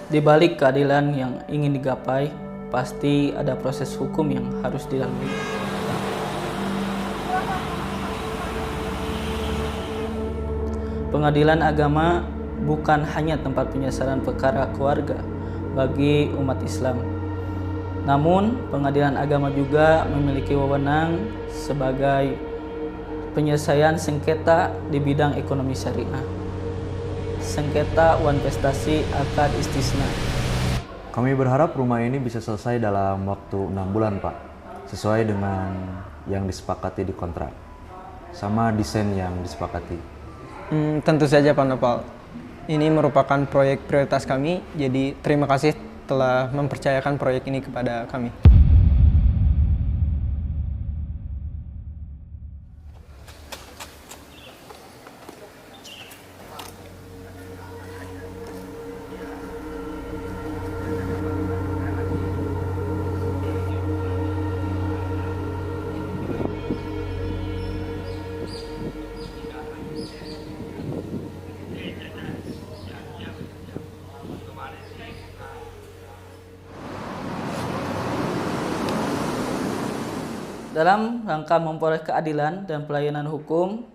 Di balik keadilan yang ingin digapai, pasti ada proses hukum yang harus dilalui. Pengadilan agama bukan hanya tempat penyelesaian perkara keluarga bagi umat Islam. Namun, pengadilan agama juga memiliki wewenang sebagai penyelesaian sengketa di bidang ekonomi syariah, sengketa uang prestasi, akad istisna. Kami berharap rumah ini bisa selesai dalam waktu 6 bulan, Pak. Sesuai dengan yang disepakati di kontrak, sama desain yang disepakati. Tentu saja Pak Nopal. Ini merupakan proyek prioritas kami, jadi terima kasih telah mempercayakan proyek ini kepada kami. Dalam rangka memperoleh keadilan dan pelayanan hukum,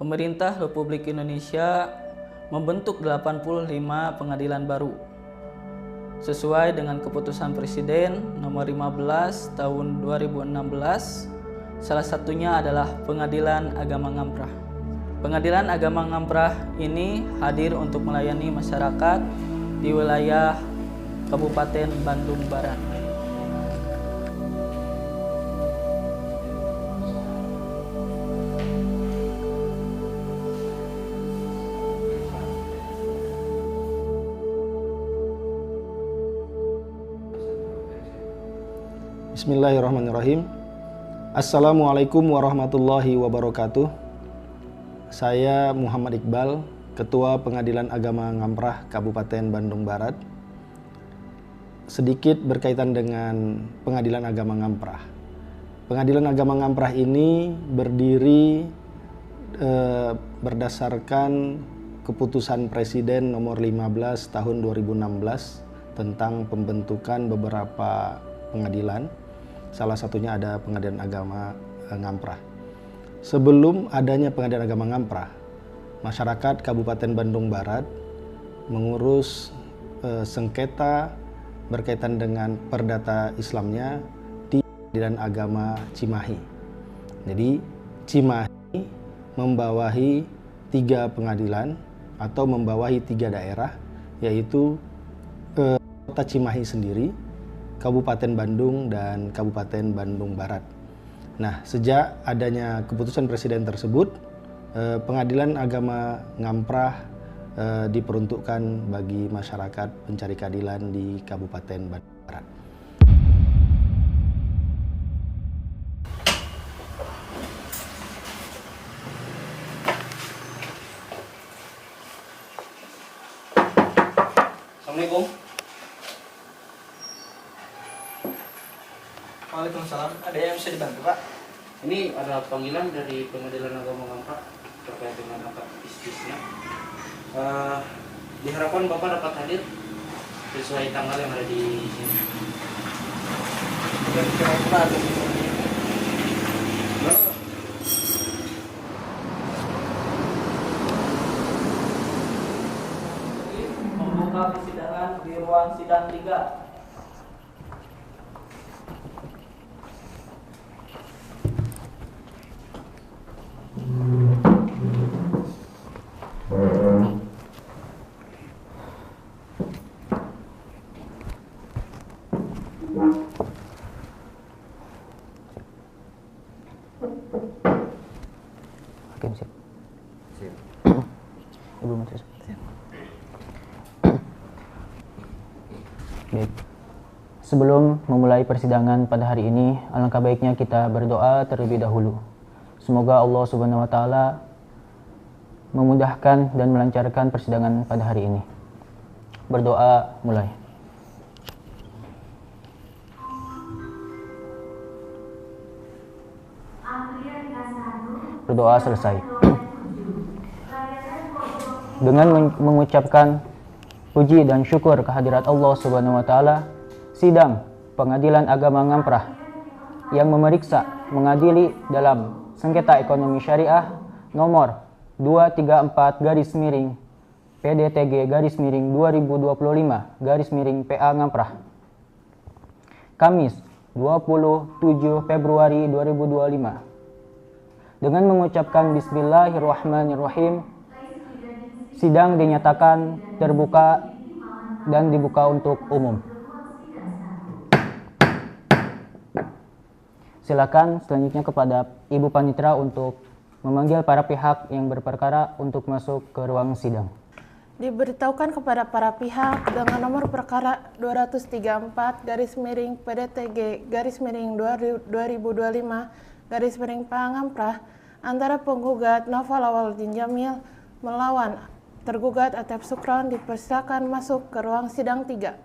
pemerintah Republik Indonesia membentuk 85 pengadilan baru sesuai dengan keputusan Presiden nomor 15 tahun 2016. Salah satunya adalah Pengadilan Agama Ngamprah. Pengadilan Agama Ngamprah ini hadir untuk melayani masyarakat di wilayah Kabupaten Bandung Barat. Bismillahirrahmanirrahim. Assalamualaikum warahmatullahi wabarakatuh. Saya Muhammad Iqbal, Ketua Pengadilan Agama Ngamprah Kabupaten Bandung Barat. Sedikit berkaitan dengan Pengadilan Agama Ngamprah. Pengadilan Agama Ngamprah ini berdiri berdasarkan keputusan Presiden nomor 15 tahun 2016 tentang pembentukan beberapa pengadilan. Salah satunya ada Pengadilan Agama Ngamprah. Sebelum adanya Pengadilan Agama Ngamprah, masyarakat Kabupaten Bandung Barat mengurus sengketa berkaitan dengan perdata Islamnya di Pengadilan Agama Cimahi. Jadi Cimahi membawahi 3 pengadilan atau membawahi 3 daerah, yaitu Kota Cimahi sendiri, Kabupaten Bandung, dan Kabupaten Bandung Barat. Nah, sejak adanya keputusan Presiden tersebut, Pengadilan Agama Ngamprah diperuntukkan bagi masyarakat pencari keadilan di Kabupaten Bandung Barat. Assalamualaikum. Waalaikumsalam. Ada yang bisa dibantu, Pak? Ini ada panggilan dari Pengadilan Agama Ngamprah terkait dengan akad istisna. Diharapkan Bapak dapat hadir sesuai tanggal yang ada di sini. Dan kira-kira ada membuka persidangan di ruang sidang 3. Hakim siap. Ibu Menteri. Baik. Sebelum memulai persidangan pada hari ini, alangkah baiknya kita berdoa terlebih dahulu. Semoga Allah Subhanahu wa taala memudahkan dan melancarkan persidangan pada hari ini. Berdoa mulai. Berdoa selesai. Dengan mengucapkan Puji dan syukur kehadirat Allah Subhanahu wa taala. Sidang Pengadilan Agama Ngamprah yang memeriksa mengadili dalam sengketa ekonomi syariah nomor 234 PDTG 2025 PA Ngamprah. Kamis 27 Februari 2025. Dengan mengucapkan Bismillahirrahmanirrahim, sidang dinyatakan terbuka dan dibuka untuk umum. Silakan selanjutnya kepada Ibu Panitera untuk memanggil para pihak yang berperkara untuk masuk ke ruang sidang. Diberitahukan kepada para pihak dengan nomor perkara 234 PDTG 2025 PA Ngamprah antara penggugat Naufal Awwaluddin Jamil melawan tergugat Atep Sukron dipersilakan masuk ke ruang sidang 3.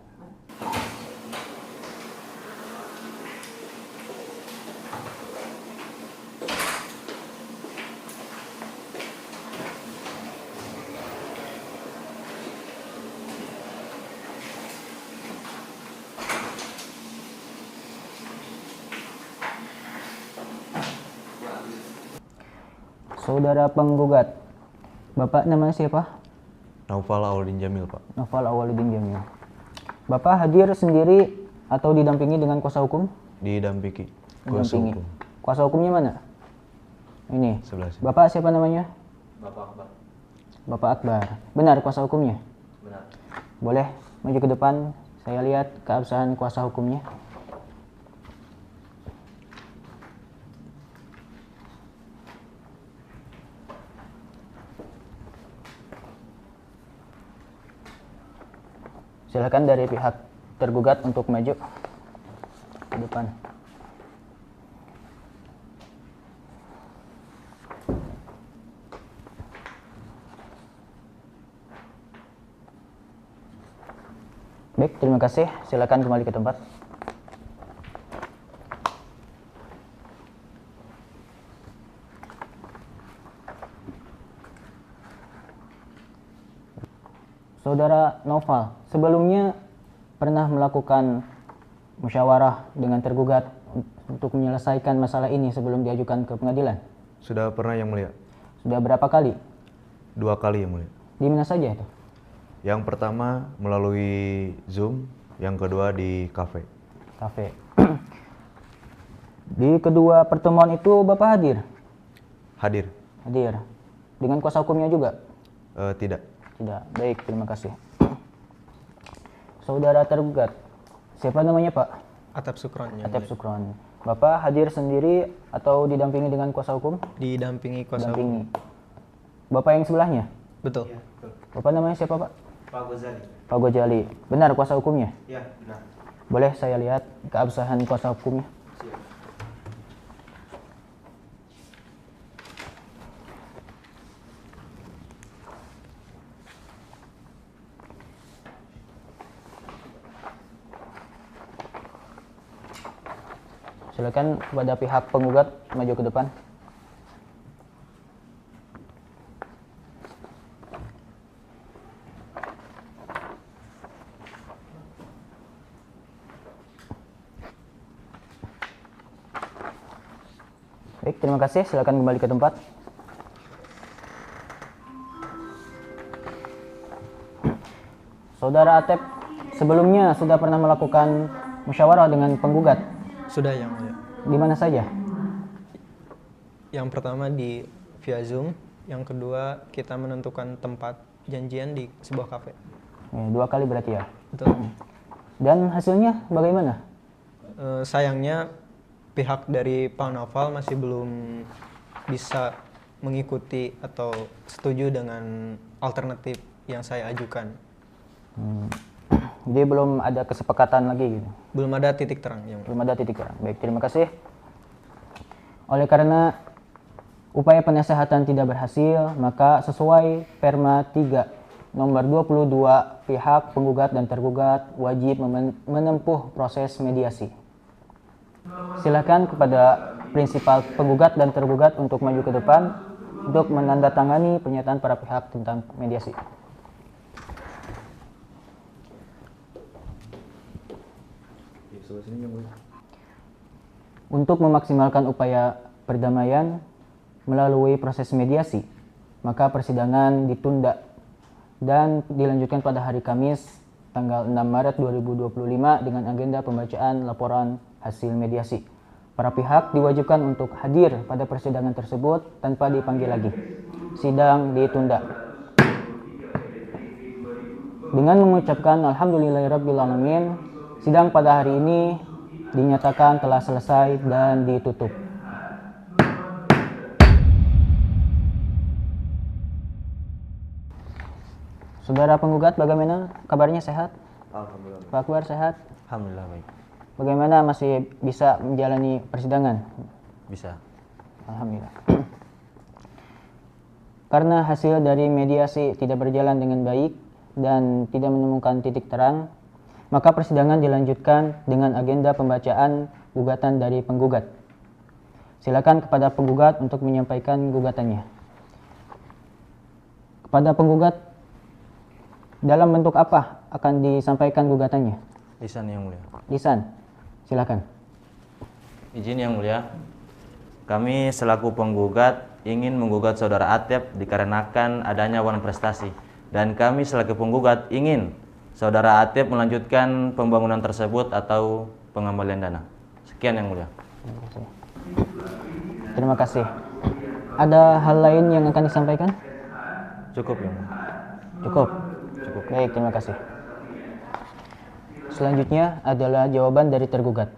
Saudara penggugat, Bapak namanya siapa? Naufal Awwaluddin Jamil, Pak. Naufal Awwaluddin Jamil. Bapak hadir sendiri atau didampingi dengan kuasa hukum? Didampingi kuasa Didampingi. hukum. Kuasa hukumnya mana? Ini. Sebelah sini. Bapak siapa namanya? Bapak Akbar. Bapak Akbar. Benar kuasa hukumnya? Benar. Boleh maju ke depan, saya lihat keabsahan kuasa hukumnya. Silakan dari pihak tergugat untuk maju ke depan. Baik, terima kasih. Silakan kembali ke tempat. Saudara Naufal, sebelumnya pernah melakukan musyawarah dengan tergugat untuk menyelesaikan masalah ini sebelum diajukan ke pengadilan? Sudah pernah, Yang Mulia. Sudah berapa kali? 2 kali, Yang Mulia. Di mana saja itu? Yang pertama melalui Zoom, yang kedua di kafe. Kafe. Di kedua pertemuan itu Bapak hadir? Hadir? Hadir. Dengan kuasa hukumnya juga? Tidak. Tidak. Baik, terima kasih. Saudara tergugat, siapa namanya Pak? Atep Sukron. Yang Atep mulia. Sukron. Bapak hadir sendiri atau didampingi dengan kuasa hukum? Didampingi kuasa Dampingi. hukum. Bapak yang sebelahnya? Betul. Bapak namanya siapa Pak? Pak Ghazali. Pak Gojali. Benar kuasa hukumnya? Ya, benar. Boleh saya lihat keabsahan kuasa hukumnya? Silakan kepada pihak penggugat maju ke depan. Baik, terima kasih. Silakan kembali ke tempat. Saudara Atep sebelumnya sudah pernah melakukan musyawarah dengan penggugat. Sudah, Yang Mulia. Di mana saja? Yang pertama di via Zoom, yang kedua kita menentukan tempat janjian di sebuah kafe. 2 kali berarti ya. Betul. Dan hasilnya bagaimana? Sayangnya pihak dari Pak Naufal masih belum bisa mengikuti atau setuju dengan alternatif yang saya ajukan. Jadi belum ada kesepakatan lagi gitu. Belum ada titik terang. Yang Belum ada titik terang. Baik, terima kasih. Oleh karena upaya penasehatan tidak berhasil, maka sesuai Perma 3 nomor 22, pihak penggugat dan tergugat wajib menempuh proses mediasi. Silakan kepada prinsipal penggugat dan tergugat untuk maju ke depan untuk menandatangani pernyataan para pihak tentang mediasi. Untuk memaksimalkan upaya perdamaian melalui proses mediasi, maka persidangan ditunda dan dilanjutkan pada hari Kamis tanggal 6 Maret 2025 dengan agenda pembacaan laporan hasil mediasi. Para pihak diwajibkan untuk hadir pada persidangan tersebut tanpa dipanggil lagi. Sidang ditunda. Dengan mengucapkan Alhamdulillahirrabbilalamin, sidang pada hari ini dinyatakan telah selesai dan ditutup. Saudara penggugat, bagaimana kabarnya, sehat? Alhamdulillah. Pak Akbar sehat? Alhamdulillah baik. Bagaimana, masih bisa menjalani persidangan? Bisa. Alhamdulillah. Karena hasil dari mediasi tidak berjalan dengan baik dan tidak menemukan titik terang, maka persidangan dilanjutkan dengan agenda pembacaan gugatan dari penggugat. Silakan kepada penggugat untuk menyampaikan gugatannya. Kepada penggugat, dalam bentuk apa akan disampaikan gugatannya? Lisan yang mulia. Lisan, silakan. Izin yang mulia, kami selaku penggugat ingin menggugat saudara Atep dikarenakan adanya wan prestasi, dan kami selaku penggugat ingin saudara Atep melanjutkan pembangunan tersebut atau pengembalian dana. Sekian yang mulia. Terima kasih. Ada hal lain yang akan disampaikan? Cukup yang mulia. Cukup. Baik, terima kasih. Selanjutnya adalah jawaban dari tergugat.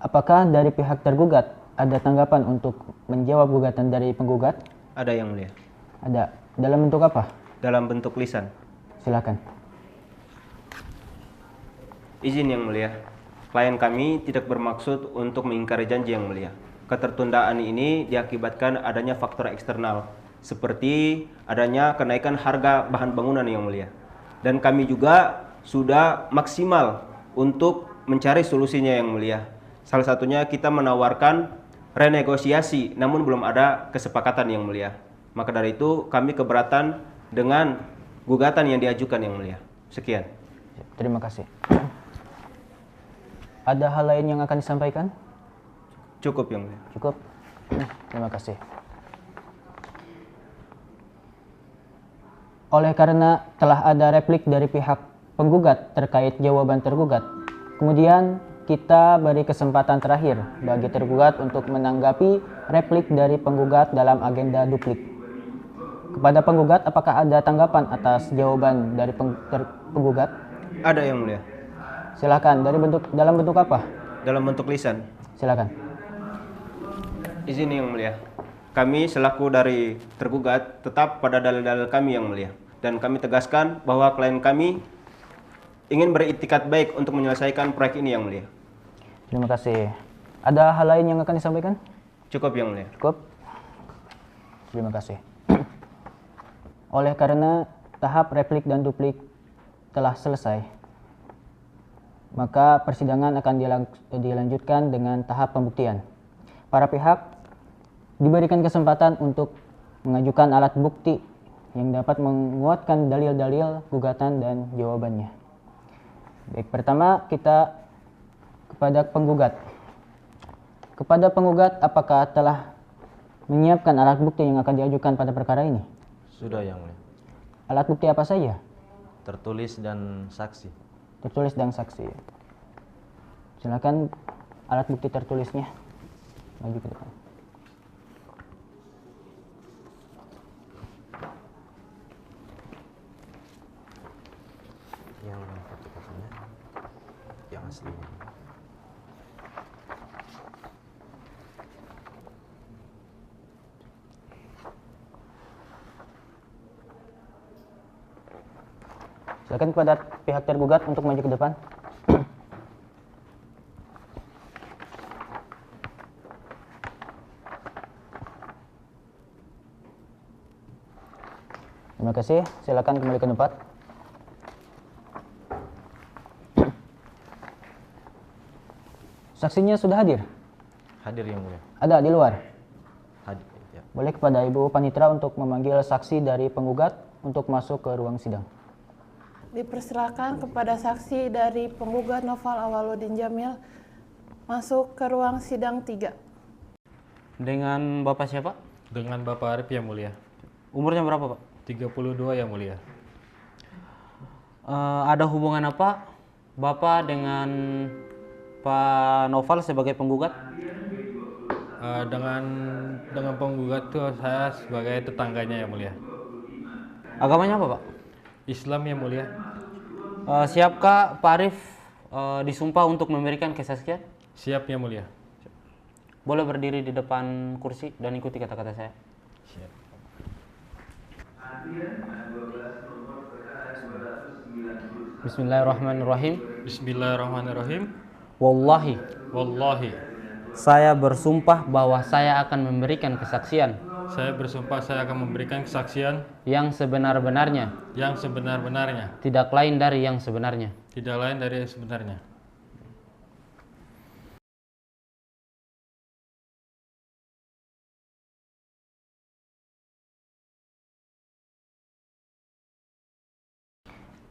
Apakah dari pihak tergugat ada tanggapan untuk menjawab gugatan dari penggugat? Ada yang mulia. Ada. Dalam bentuk apa? Dalam bentuk lisan. Silakan. Izin yang mulia. Klien kami tidak bermaksud untuk mengingkari janji yang mulia. Ketertundaan ini diakibatkan adanya faktor eksternal, seperti adanya kenaikan harga bahan bangunan yang mulia. Dan kami juga sudah maksimal untuk mencari solusinya yang mulia. Salah satunya kita menawarkan renegosiasi, namun belum ada kesepakatan yang mulia. Maka dari itu kami keberatan dengan gugatan yang diajukan yang mulia. Sekian. Terima kasih. Ada hal lain yang akan disampaikan? Cukup yang mulia. Cukup. Terima kasih. Oleh karena telah ada replik dari pihak penggugat terkait jawaban tergugat, kemudian kita beri kesempatan terakhir bagi tergugat untuk menanggapi replik dari penggugat dalam agenda duplik. Kepada penggugat, apakah ada tanggapan atas jawaban dari penggugat? Ada yang mulia. Silakan. Dalam bentuk apa? Dalam bentuk lisan. Silakan. Izin yang mulia. Kami selaku dari tergugat tetap pada dalil-dalil kami yang mulia. Dan kami tegaskan bahwa klien kami ingin beriktikat baik untuk menyelesaikan proyek ini yang mulia. Terima kasih. Ada hal lain yang akan disampaikan? Cukup yang mulia. Cukup. Terima kasih. Oleh karena tahap replik dan duplik telah selesai, maka persidangan akan dilanjutkan dengan tahap pembuktian. Para pihak diberikan kesempatan untuk mengajukan alat bukti yang dapat menguatkan dalil-dalil gugatan dan jawabannya. Baik, pertama kita kepada penggugat. Kepada penggugat, apakah telah menyiapkan alat bukti yang akan diajukan pada perkara ini? Sudah yang mulia. Alat bukti apa saja? Tertulis dan saksi. Tertulis dan saksi. Silakan alat bukti tertulisnya. Maju ke depan. Yang fotokopinya, yang aslinya. Silakan kepada pihak tergugat untuk maju ke depan. Terima kasih. Silakan kembali ke tempat. Saksinya sudah hadir? Hadir yang mulia. Ada di luar? Hadir. Ya. Boleh kepada Ibu Panitra untuk memanggil saksi dari penggugat untuk masuk ke ruang sidang. Dipersilakan kepada saksi dari penggugat Noval Awaludin Jamil masuk ke ruang sidang 3. Dengan Bapak siapa? Dengan Bapak Arif yang mulia. Umurnya berapa, Pak? 32 yang mulia. Ada hubungan apa Bapak dengan Pak Noval sebagai penggugat? Dengan penggugat itu saya sebagai tetangganya yang mulia. Agamanya apa, Pak? Islam yang mulia. Siapkah Pak Arif disumpah untuk memberikan kesaksian? Siap yang mulia. Boleh berdiri di depan kursi dan ikuti kata-kata saya. Siap. Bismillahirrahmanirrahim. Bismillahirrahmanirrahim. Wallahi, Wallahi, saya bersumpah bahwa saya akan memberikan kesaksian saya bersumpah saya akan memberikan kesaksian yang sebenar-benarnya, yang sebenar-benarnya, tidak lain dari yang sebenarnya. tidak lain dari yang sebenarnya.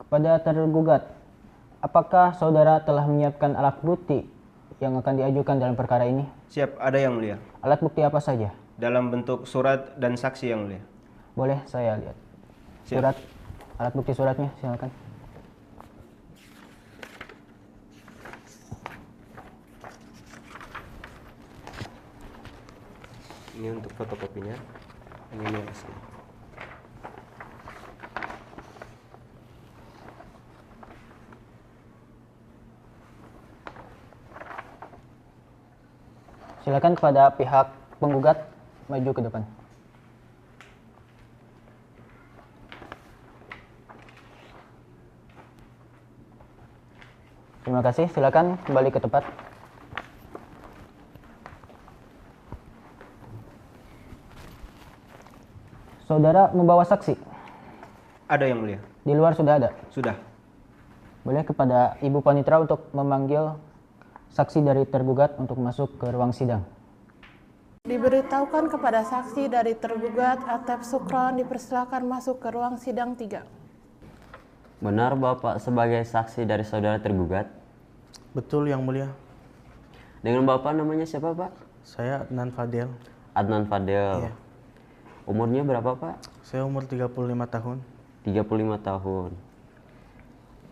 Kepada tergugat, apakah saudara telah menyiapkan alat bukti yang akan diajukan dalam perkara ini? Siap, ada yang mulia. Alat bukti apa saja? Dalam bentuk surat dan saksi yang mulia. Boleh saya lihat? Siap. Surat, alat bukti suratnya, silakan. Ini untuk fotokopinya. Ini yang asli. Silakan kepada pihak penggugat maju ke depan. Terima kasih, silakan kembali ke tempat. Saudara membawa saksi? Ada yang mulia. Di luar sudah ada? Sudah. Boleh kepada Ibu Panitra untuk memanggil saksi dari tergugat untuk masuk ke ruang sidang. Diberitahukan kepada saksi dari tergugat Atep Sukron dipersilakan masuk ke ruang sidang 3. Benar Bapak sebagai saksi dari saudara tergugat? Betul yang mulia. Dengan Bapak namanya siapa Pak? Saya Adnan Fadel. Adnan Fadel. Iya. Umurnya berapa Pak? Saya umur 35 tahun. 35 tahun.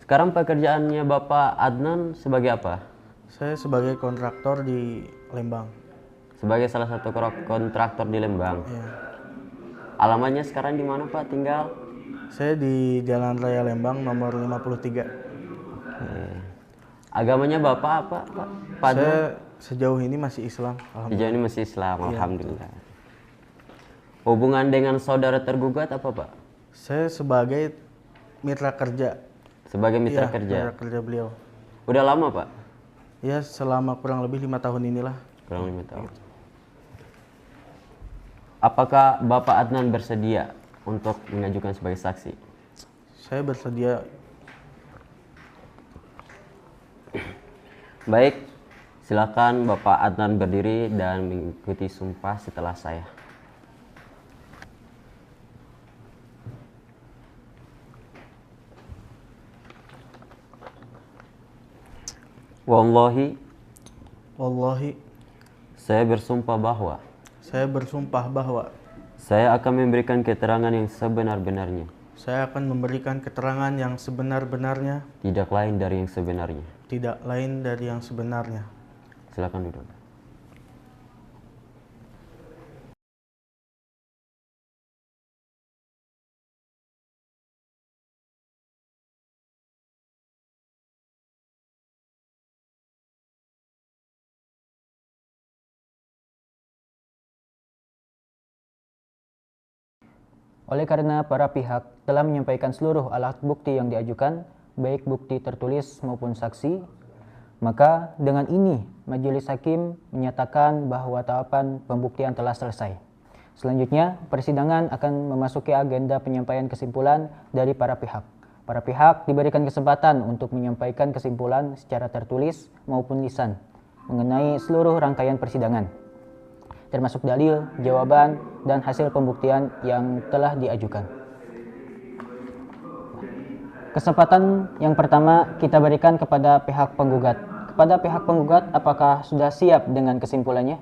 Sekarang pekerjaannya Bapak Adnan sebagai apa? Saya sebagai kontraktor di Lembang. Sebagai salah satu kontraktor di Lembang. Iya. Alamatnya sekarang di mana Pak tinggal? Saya di Jalan Raya Lembang nomor 53. Agamanya Bapak apa Pak? Pak Adnan? Saya sejauh ini masih Islam. Sejauh ini masih Islam, Iya. Alhamdulillah. Hubungan dengan saudara tergugat apa Pak? Saya sebagai mitra kerja. Sebagai mitra Iya, kerja. mitra kerja beliau. Udah lama Pak? Ya selama kurang lebih 5 tahun inilah. Kurang 5 tahun. Apakah Bapak Adnan bersedia untuk mengajukan sebagai saksi? Saya bersedia. Baik, silakan Bapak Adnan berdiri dan mengikuti sumpah setelah saya. Wallahi, saya bersumpah bahwa saya akan memberikan keterangan yang sebenar-benarnya, tidak lain dari yang sebenarnya. Silakan duduk. Oleh karena para pihak telah menyampaikan seluruh alat bukti yang diajukan, baik bukti tertulis maupun saksi, maka dengan ini Majelis Hakim menyatakan bahwa tahapan pembuktian telah selesai. Selanjutnya, persidangan akan memasuki agenda penyampaian kesimpulan dari para pihak. Para pihak diberikan kesempatan untuk menyampaikan kesimpulan secara tertulis maupun lisan mengenai seluruh rangkaian persidangan, termasuk dalil, jawaban, dan hasil pembuktian yang telah diajukan. Kesempatan yang pertama kita berikan kepada pihak penggugat. Kepada pihak penggugat, apakah sudah siap dengan kesimpulannya?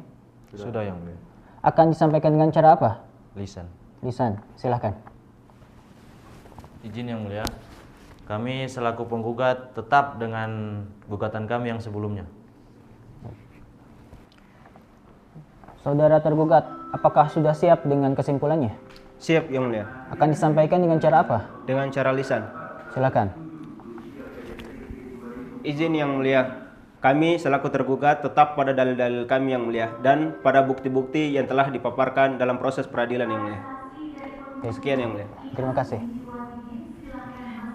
Sudah yang mulia. Akan disampaikan dengan cara apa? Lisan. Lisan, silahkan. Izin yang mulia, kami selaku penggugat tetap dengan gugatan kami yang sebelumnya. Saudara tergugat, apakah sudah siap dengan kesimpulannya? Siap yang mulia. Akan disampaikan dengan cara apa? Dengan cara lisan. Silakan. Izin yang mulia, kami selaku tergugat tetap pada dalil-dalil kami yang mulia dan pada bukti-bukti yang telah dipaparkan dalam proses peradilan yang mulia. Sekian yang mulia. Terima kasih.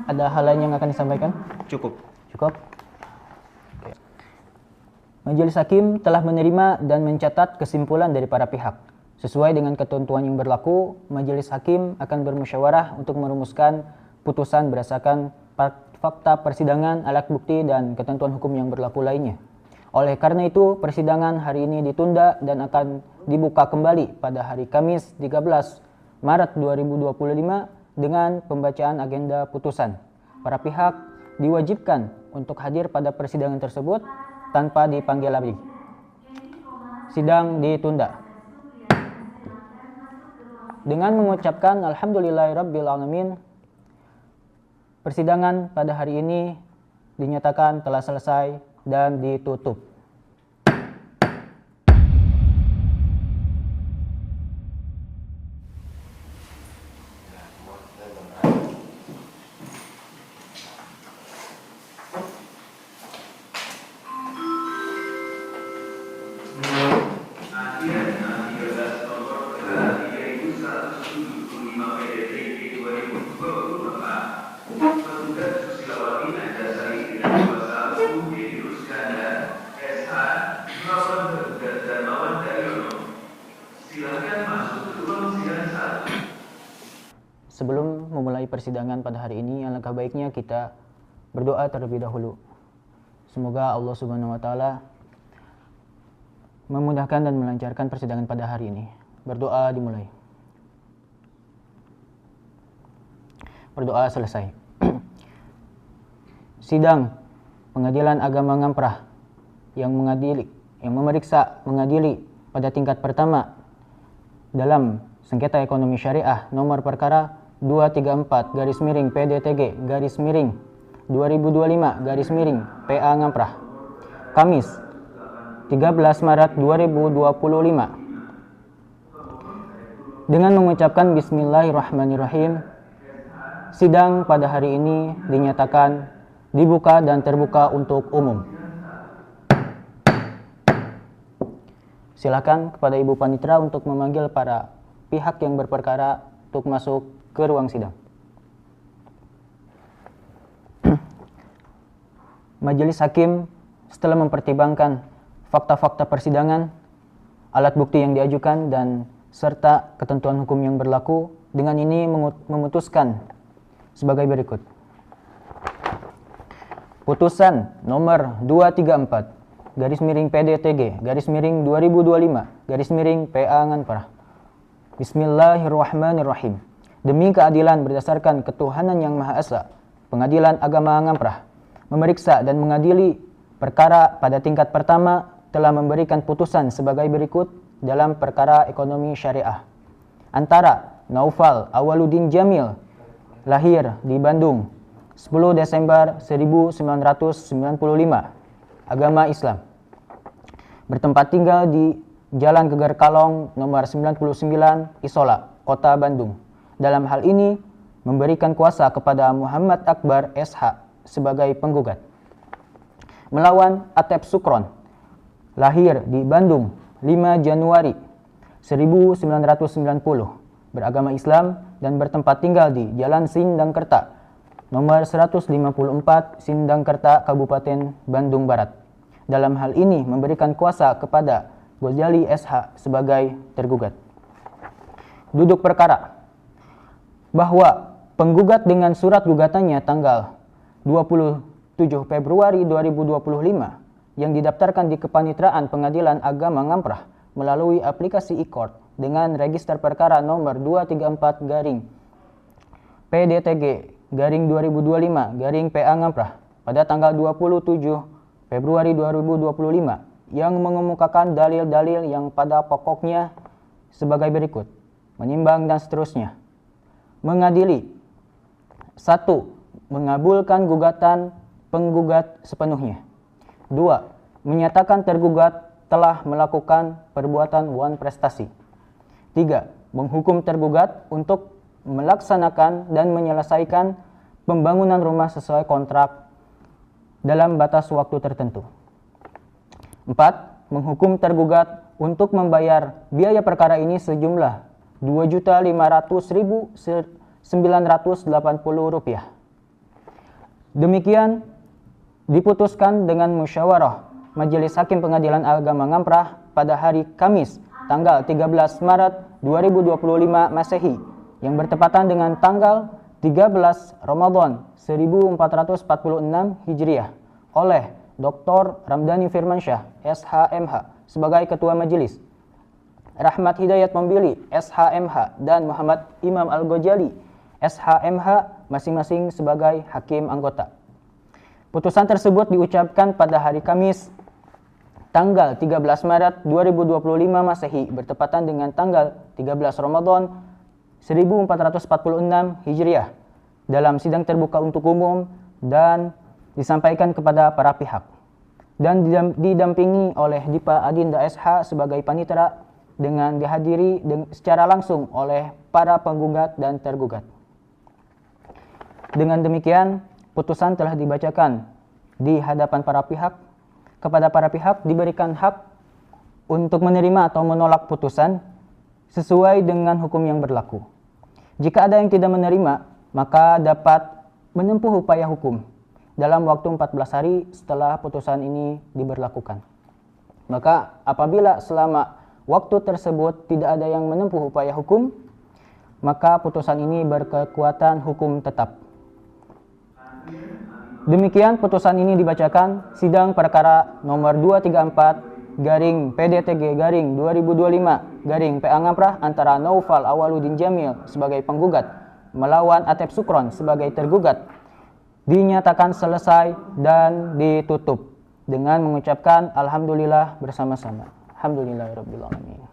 Ada hal lain yang akan disampaikan? Cukup. Cukup. Oke. Majelis Hakim telah menerima dan mencatat kesimpulan dari para pihak. Sesuai dengan ketentuan yang berlaku, Majelis Hakim akan bermusyawarah untuk merumuskan putusan berdasarkan fakta persidangan, alat bukti, dan ketentuan hukum yang berlaku lainnya. Oleh karena itu, persidangan hari ini ditunda dan akan dibuka kembali pada hari Kamis 13 Maret 2025 dengan pembacaan agenda putusan. Para pihak diwajibkan untuk hadir pada persidangan tersebut tanpa dipanggil lagi. Sidang ditunda. Dengan mengucapkan Alhamdulillahirrabbilalamin, persidangan pada hari ini dinyatakan telah selesai dan ditutup. Sebelum memulai persidangan pada hari ini, alangkah baiknya kita berdoa terlebih dahulu. Semoga Allah Subhanahu wa taala memudahkan dan melancarkan persidangan pada hari ini. Berdoa dimulai. Berdoa selesai. Sidang Pengadilan Agama Ngamprah yang memeriksa mengadili pada tingkat pertama dalam sengketa ekonomi syariah nomor perkara 234-PDTG-2025-PA Ngamprah, Kamis 13 Maret 2025. Dengan mengucapkan Bismillahirrahmanirrahim, sidang pada hari ini dinyatakan dibuka dan terbuka untuk umum. Silakan kepada Ibu Panitera untuk memanggil para pihak yang berperkara untuk masuk ke ruang sidang. Majelis Hakim setelah mempertimbangkan fakta-fakta persidangan, alat bukti yang diajukan, dan serta ketentuan hukum yang berlaku, dengan ini memutuskan sebagai berikut. Putusan nomor 234-PDTG-2025-PA Ngamprah. Bismillahirrahmanirrahim. Demi keadilan berdasarkan ketuhanan yang Maha Esa, Pengadilan Agama Ngamprah memeriksa dan mengadili perkara pada tingkat pertama telah memberikan putusan sebagai berikut dalam perkara ekonomi syariah antara Naufal Awaluddin Jamil, lahir di Bandung 10 Desember 1995, agama Islam, bertempat tinggal di Jalan Gegar Kalong nomor 99, Isola, Kota Bandung. Dalam hal ini memberikan kuasa kepada Muhammad Akbar SH sebagai penggugat. Melawan Atep Sukron, lahir di Bandung 5 Januari 1990, beragama Islam dan bertempat tinggal di Jalan Sindangkerta nomor 154, Sindangkerta, Kabupaten Bandung Barat. Dalam hal ini memberikan kuasa kepada Ghazali SH sebagai tergugat. Duduk perkara bahwa penggugat dengan surat gugatannya tanggal 27 Februari 2025 yang didaftarkan di Kepanitraan Pengadilan Agama Ngamprah melalui aplikasi e-court dengan register perkara nomor 234-PDTG PA Ngamprah pada tanggal 27 Februari 2025 yang mengemukakan dalil-dalil yang pada pokoknya sebagai berikut. Menimbang dan seterusnya. Mengadili. 1. Mengabulkan gugatan penggugat sepenuhnya. 2. Menyatakan tergugat telah melakukan perbuatan wan prestasi. 3. Menghukum tergugat untuk melaksanakan dan menyelesaikan pembangunan rumah sesuai kontrak dalam batas waktu tertentu. 4. Menghukum tergugat untuk membayar biaya perkara ini sejumlah Rp2.500.980. Demikian diputuskan dengan musyawarah Majelis Hakim Pengadilan Agama Ngamprah pada hari Kamis tanggal 13 Maret 2025 Masehi yang bertepatan dengan tanggal 13 Ramadan 1446 Hijriah oleh Dr. Ramdhani Firmansyah, SHMH sebagai Ketua Majelis, Rahmat Hidayat Membili, SHMH, dan Muhammad Imam Al-Ghazali, SHMH, masing-masing sebagai Hakim Anggota. Putusan tersebut diucapkan pada hari Kamis tanggal 13 Maret 2025 Masehi bertepatan dengan tanggal 13 Ramadan 1446 Hijriah dalam sidang terbuka untuk umum dan disampaikan kepada para pihak dan didampingi oleh Dipa Adinda SH sebagai panitera dengan dihadiri secara langsung oleh para penggugat dan tergugat. Dengan demikian, putusan telah dibacakan di hadapan para pihak. Kepada para pihak diberikan hak untuk menerima atau menolak putusan sesuai dengan hukum yang berlaku. Jika ada yang tidak menerima, maka dapat menempuh upaya hukum dalam waktu 14 hari setelah putusan ini diberlakukan. Maka apabila selama waktu tersebut tidak ada yang menempuh upaya hukum, maka putusan ini berkekuatan hukum tetap. Demikian putusan ini dibacakan sidang perkara nomor 234-PDTG-2025-PA Ngamprah antara Naufal Awaluddin Jamil sebagai penggugat melawan Atep Sukron sebagai tergugat dinyatakan selesai dan ditutup dengan mengucapkan alhamdulillah bersama-sama. Alhamdulillahirabbil alamin.